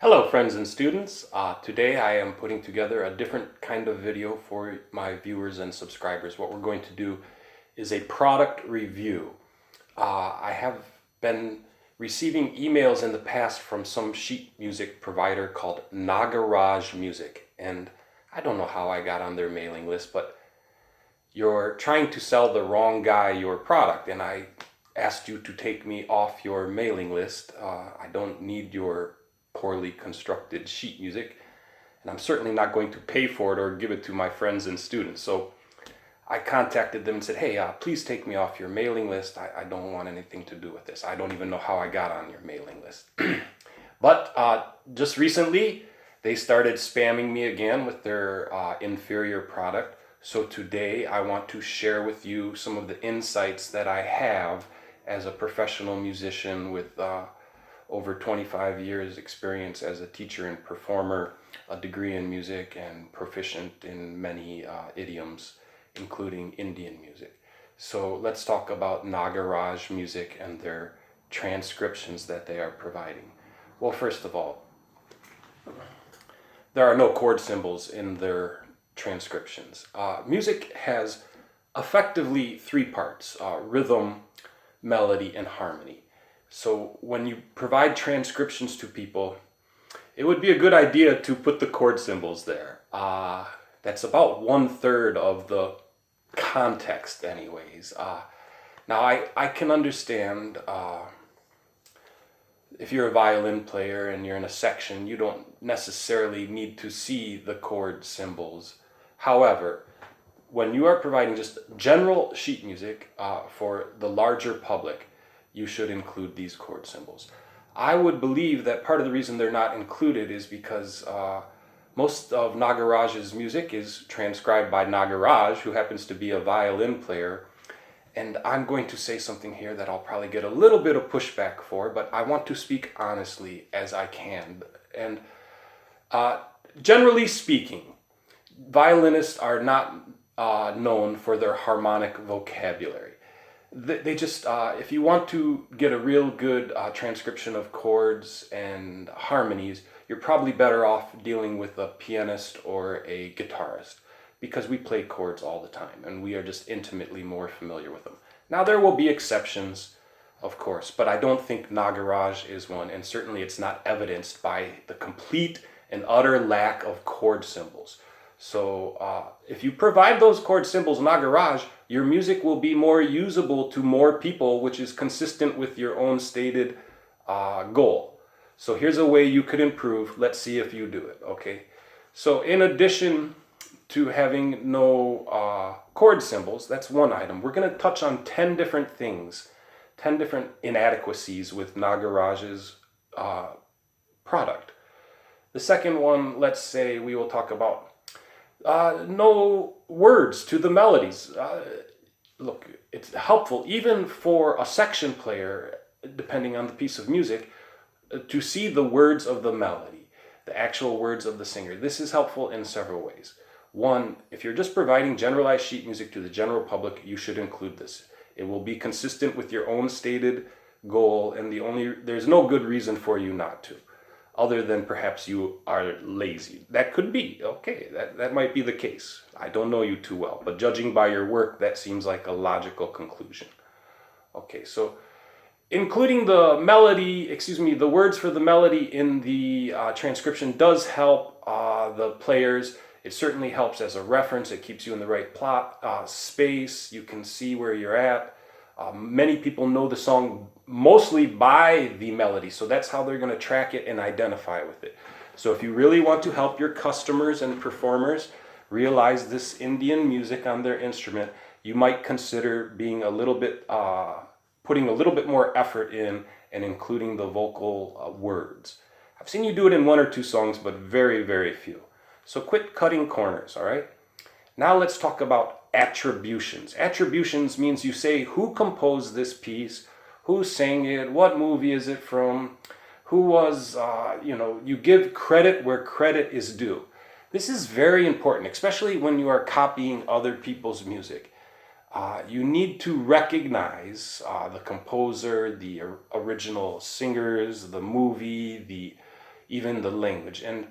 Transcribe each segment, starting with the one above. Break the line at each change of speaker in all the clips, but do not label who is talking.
Hello friends and students. Today I am putting together a different kind of video for my viewers and subscribers. What we're going to do is a product review. I have been receiving emails in the past from some sheet music provider called Nagaraj Music, and I don't know how I got on their mailing list, but you're trying to sell the wrong guy your product, and I asked you to take me off your mailing list. I don't need your poorly constructed sheet music, and I'm certainly not going to pay for it or give it to my friends and students. So I contacted them and said, hey, please take me off your mailing list. I don't want anything to do with this. I don't even know how I got on your mailing list. But just recently, they started spamming me again with their inferior product. So today I want to share with you some of the insights that I have as a professional musician with over 25 years experience as a teacher and performer, a degree in music, and proficient in many idioms, including Indian music. So let's talk about Nagaraj Music and their transcriptions that they are providing. Well, first of all, there are no chord symbols in their transcriptions. Music has effectively three parts: rhythm, melody, and harmony. So when you provide transcriptions to people, it would be a good idea to put the chord symbols there. That's about 1/3 of the context anyways. Now I can understand if you're a violin player and you're in a section, you don't necessarily need to see the chord symbols. However, when you are providing just general sheet music for the larger public, you should include these chord symbols. I would believe that part of the reason they're not included is because most of Nagaraj's music is transcribed by Nagaraj, who happens to be a violin player. And I'm going to say something here that I'll probably get a little bit of pushback for, but I want to speak honestly as I can. And generally speaking, violinists are not known for their harmonic vocabulary. They just, if you want to get a real good transcription of chords and harmonies, you're probably better off dealing with a pianist or a guitarist, because we play chords all the time and we are just intimately more familiar with them. Now there will be exceptions, of course, but I don't think Nagaraj is one, and certainly it's not evidenced by the complete and utter lack of chord symbols. So if you provide those chord symbols, Nagaraj, your music will be more usable to more people, which is consistent with your own stated goal. So here's a way you could improve. Let's see if you do it, okay? So in addition to having no chord symbols, that's one item. We're going to touch on 10 different things, 10 different inadequacies with Nagaraj's product. The second one, let's say we will talk about no words to the melodies. Look, it's helpful even for a section player, depending on the piece of music, to see the words of the melody, the actual words of the singer. This is helpful in several ways. One, if you're just providing generalized sheet music to the general public, you should include this. It will be consistent with your own stated goal, and there's no good reason for you not to, other than perhaps you are lazy. That could be, okay, that might be the case. I don't know you too well, but judging by your work, that seems like a logical conclusion. Okay, so including the words for the melody in the transcription does help the players. It certainly helps as a reference. It keeps you in the right plot space. You can see where you're at. Many people know the song mostly by the melody, so that's how they're going to track it and identify with it. So if you really want to help your customers and performers realize this Indian music on their instrument, you might consider being a little bit, putting a little bit more effort in and including the vocal words. I've seen you do it in one or two songs, but very, very few. So quit cutting corners, all right? Now let's talk about attributions. Attributions means you say who composed this piece, who sang it, what movie is it from, who was, you give credit where credit is due. This is very important, especially when you are copying other people's music. You need to recognize the composer, the original singers, the movie, even the language. And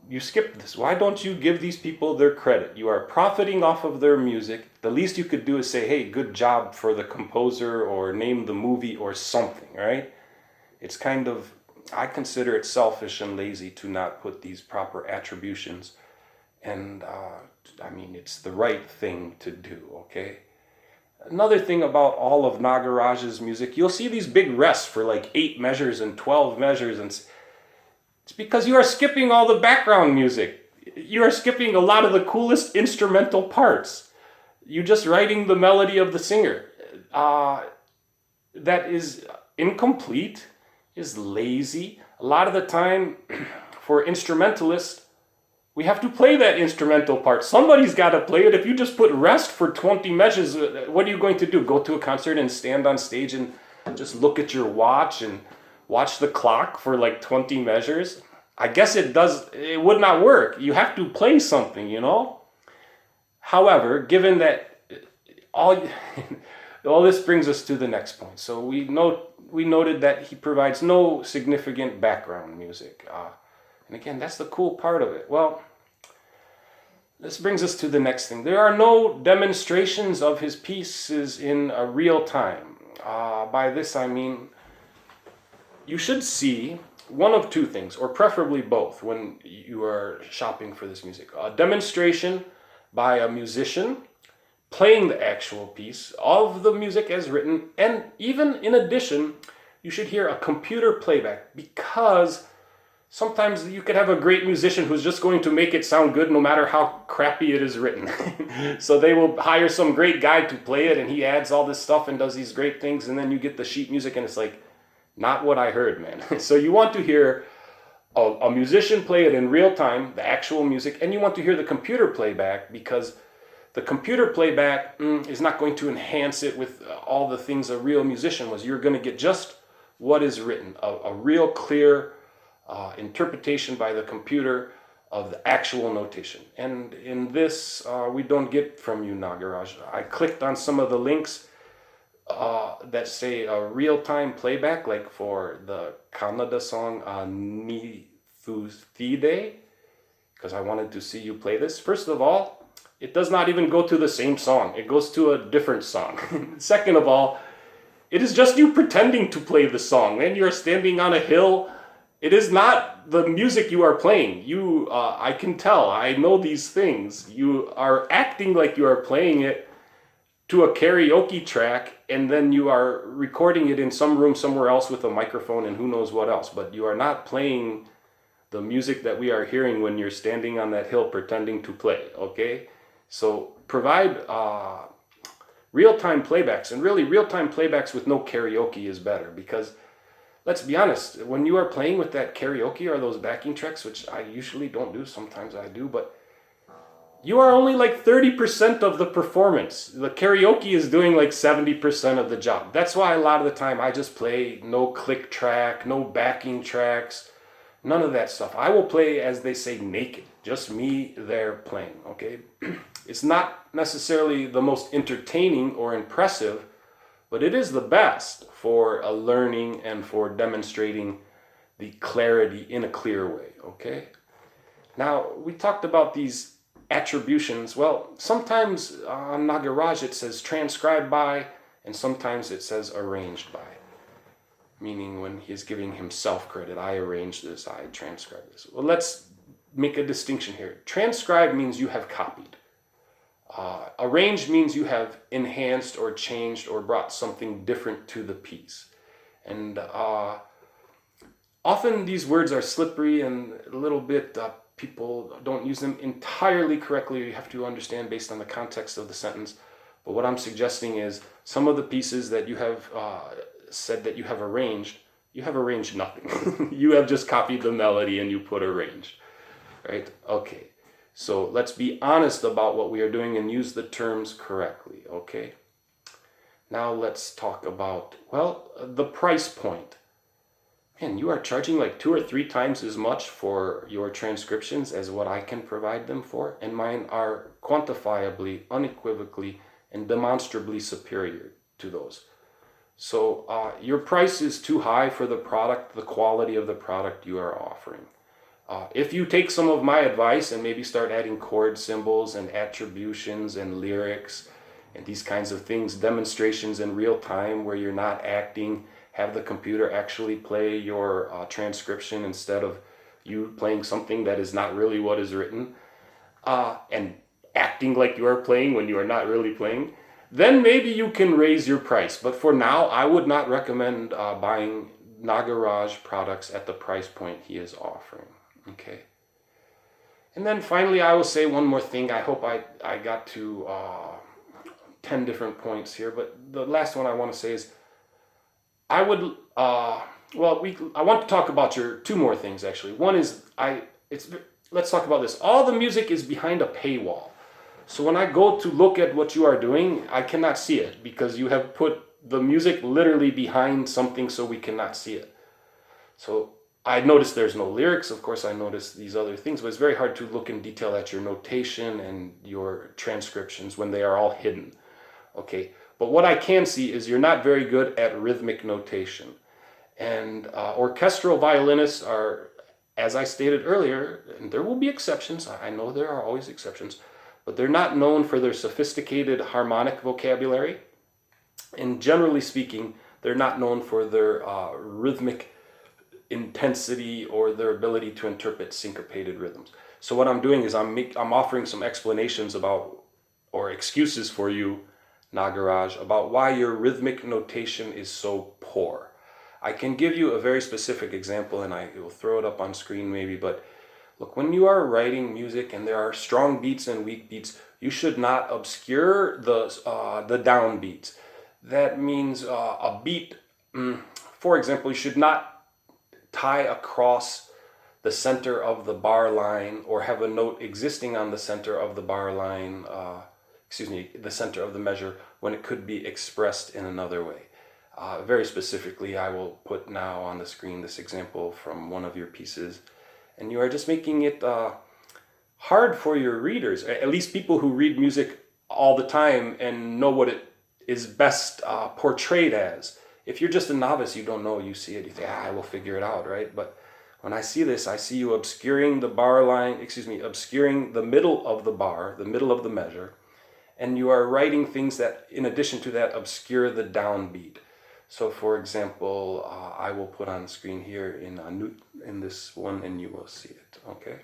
you skip this. Why don't you give these people their credit? You are profiting off of their music. The least you could do is say, hey, good job for the composer, or name the movie or something, right? It's kind of, I consider it selfish and lazy to not put these proper attributions. And I mean, it's the right thing to do, okay? Another thing about all of Nagaraj's music, you'll see these big rests for like 8 measures and 12 measures, and it's because you are skipping all the background music. You are skipping a lot of the coolest instrumental parts. You're just writing the melody of the singer. That is incomplete, is lazy. A lot of the time, for instrumentalists, we have to play that instrumental part. Somebody's got to play it. If you just put rest for 20 measures, what are you going to do? Go to a concert and stand on stage and just look at your watch and watch the clock for like 20 measures? I guess it would not work. You have to play something, you know? However, given that all this brings us to the next point. So we noted that he provides no significant background music. And again, that's the cool part of it. Well, this brings us to the next thing. There are no demonstrations of his pieces in real time. By this I mean, you should see one of two things, or preferably both, when you are shopping for this music. A demonstration by a musician playing the actual piece of the music as written, and even in addition, you should hear a computer playback, because sometimes you could have a great musician who's just going to make it sound good no matter how crappy it is written. So they will hire some great guy to play it, and he adds all this stuff and does these great things, and then you get the sheet music and it's like, not what I heard, man. So you want to hear a musician play it in real time, the actual music, and you want to hear the computer playback, because the computer playback is not going to enhance it with all the things a real musician was. You're going to get just what is written, a real clear interpretation by the computer of the actual notation. And in this, we don't get from you, Nagaraj. I clicked on some of the links that say a real-time playback, like for the Kannada song Ni Thide, because I wanted to see you play this. First of all, it does not even go to the same song. It goes to a different song. Second of all, it is just you pretending to play the song. When you're standing on a hill, it is not the music you are playing. I can tell, I know these things. You are acting like you are playing it to a karaoke track, and then you are recording it in some room somewhere else with a microphone and who knows what else. But you are not playing the music that we are hearing when you're standing on that hill pretending to play, okay? So provide real-time playbacks, and really real-time playbacks with no karaoke is better, because let's be honest, when you are playing with that karaoke or those backing tracks, which I usually don't do, sometimes I do, but you are only like 30% of the performance. The karaoke is doing like 70% of the job. That's why a lot of the time I just play no click track, no backing tracks, none of that stuff. I will play, as they say, naked. Just me there playing, okay? It's not necessarily the most entertaining or impressive, but it is the best for a learning and for demonstrating the clarity in a clear way, okay? Now, we talked about these attributions. Well, sometimes on Nagaraj it says transcribed by, and sometimes it says arranged by, meaning when he's giving himself credit. I arranged this, I transcribed this. Well, let's make a distinction here. Transcribed means you have copied. Arranged means you have enhanced or changed or brought something different to the piece. And often these words are slippery and a little bit, people don't use them entirely correctly. You have to understand based on the context of the sentence. But what I'm suggesting is some of the pieces that you have said that you have arranged nothing. You have just copied the melody and you put arranged, right? Okay. So let's be honest about what we are doing and use the terms correctly, okay? Now let's talk about, well, the price point. Man, you are charging like 2 or 3 times as much for your transcriptions as what I can provide them for, and mine are quantifiably, unequivocally, and demonstrably superior to those. So your price is too high for the product, the quality of the product you are offering. If you take some of my advice and maybe start adding chord symbols and attributions and lyrics and these kinds of things, demonstrations in real time where you're not acting, have the computer actually play your transcription instead of you playing something that is not really what is written, and acting like you are playing when you are not really playing, then maybe you can raise your price. But for now, I would not recommend buying Nagaraj products at the price point he is offering. Okay. And then finally, I will say one more thing. I hope I got to 10 different points here, but the last one I want to say is I would, I want to talk about your two more things actually. One is, let's talk about this. All the music is behind a paywall. So when I go to look at what you are doing, I cannot see it because you have put the music literally behind something so we cannot see it. So I noticed there's no lyrics. Of course, I noticed these other things, but it's very hard to look in detail at your notation and your transcriptions when they are all hidden. Okay, but what I can see is you're not very good at rhythmic notation. And orchestral violinists are, as I stated earlier, and there will be exceptions, I know there are always exceptions, but they're not known for their sophisticated harmonic vocabulary. And generally speaking, they're not known for their rhythmic intensity or their ability to interpret syncopated rhythms. So what I'm doing is I'm offering some explanations about, or excuses for you, Nagaraj, about why your rhythmic notation is so poor. I can give you a very specific example, and I will throw it up on screen maybe, but look, when you are writing music and there are strong beats and weak beats, you should not obscure the down beats. That means a beat, for example, you should not tie across the center of the bar line or have a note existing on the center of the bar line, the center of the measure, when it could be expressed in another way. Very specifically, I will put now on the screen this example from one of your pieces, and you are just making it hard for your readers, at least people who read music all the time and know what it is best portrayed as. If you're just a novice, you don't know, you see it, you think, I will figure it out, right? But when I see this, I see you obscuring the bar line, obscuring the middle of the bar, the middle of the measure, and you are writing things that, in addition to that, obscure the downbeat. So for example, I will put on screen here in this one, and you will see it, okay?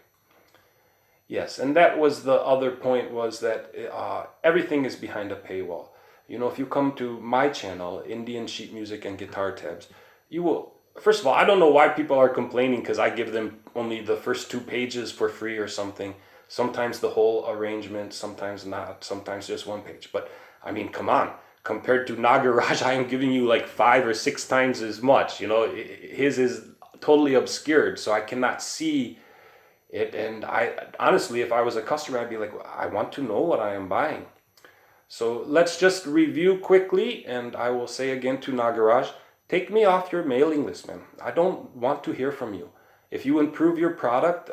Yes, and that was the other point, was that everything is behind a paywall. You know, if you come to my channel, Indian Sheet Music and Guitar Tabs, you will, first of all, I don't know why people are complaining because I give them only the first 2 pages for free or something. Sometimes the whole arrangement, sometimes not, sometimes just 1 page. But I mean, come on, compared to Nagaraj, I am giving you like 5 or 6 times as much. You know, his is totally obscured, so I cannot see it. And I honestly, if I was a customer, I'd be like, I want to know what I am buying. So let's just review quickly, and I will say again to Nagaraj, take me off your mailing list, man. I don't want to hear from you. If you improve your product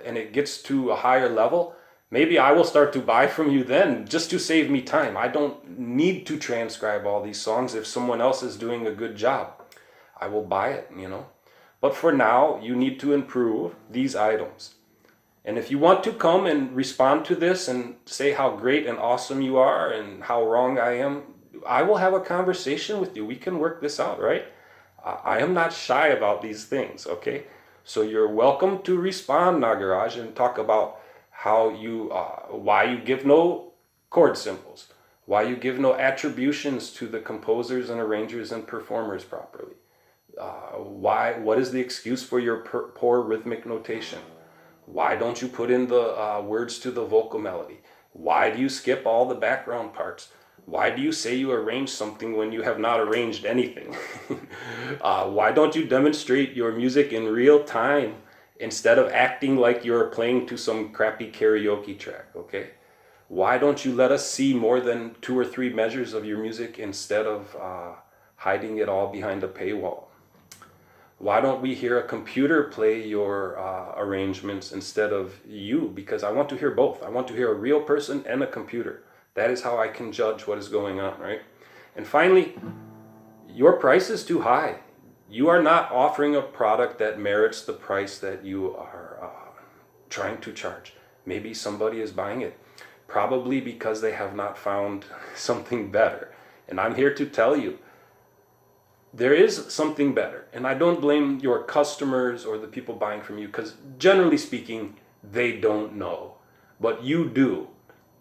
and it gets to a higher level, maybe I will start to buy from you then, just to save me time. I don't need to transcribe all these songs. If someone else is doing a good job, I will buy it, you know. But for now, you need to improve these items. And if you want to come and respond to this and say how great and awesome you are and how wrong I am, I will have a conversation with you. We can work this out, right? I am not shy about these things, okay? So you're welcome to respond, Nagaraj, and talk about how you, why you give no chord symbols, why you give no attributions to the composers and arrangers and performers properly. What is the excuse for your poor rhythmic notation? Why don't you put in the words to the vocal melody? Why do you skip all the background parts? Why do you say you arranged something when you have not arranged anything? Why don't you demonstrate your music in real time instead of acting like you're playing to some crappy karaoke track, okay? Why don't you let us see more than 2 or 3 measures of your music instead of hiding it all behind a paywall? Why don't we hear a computer play your arrangements instead of you? Because I want to hear both. I want to hear a real person and a computer. That is how I can judge what is going on, right? And finally, your price is too high. You are not offering a product that merits the price that you are trying to charge. Maybe somebody is buying it, probably because they have not found something better. And I'm here to tell you, there is something better. And I don't blame your customers or the people buying from you, because generally speaking, they don't know. But you do,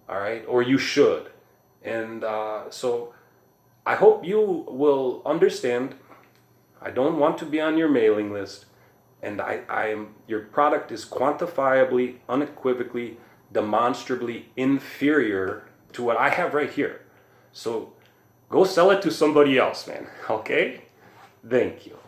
all right? Or you should. And so I hope you will understand. I don't want to be on your mailing list. And your product is quantifiably, unequivocally, demonstrably inferior to what I have right here. So go sell it to somebody else, man. Okay? Thank you.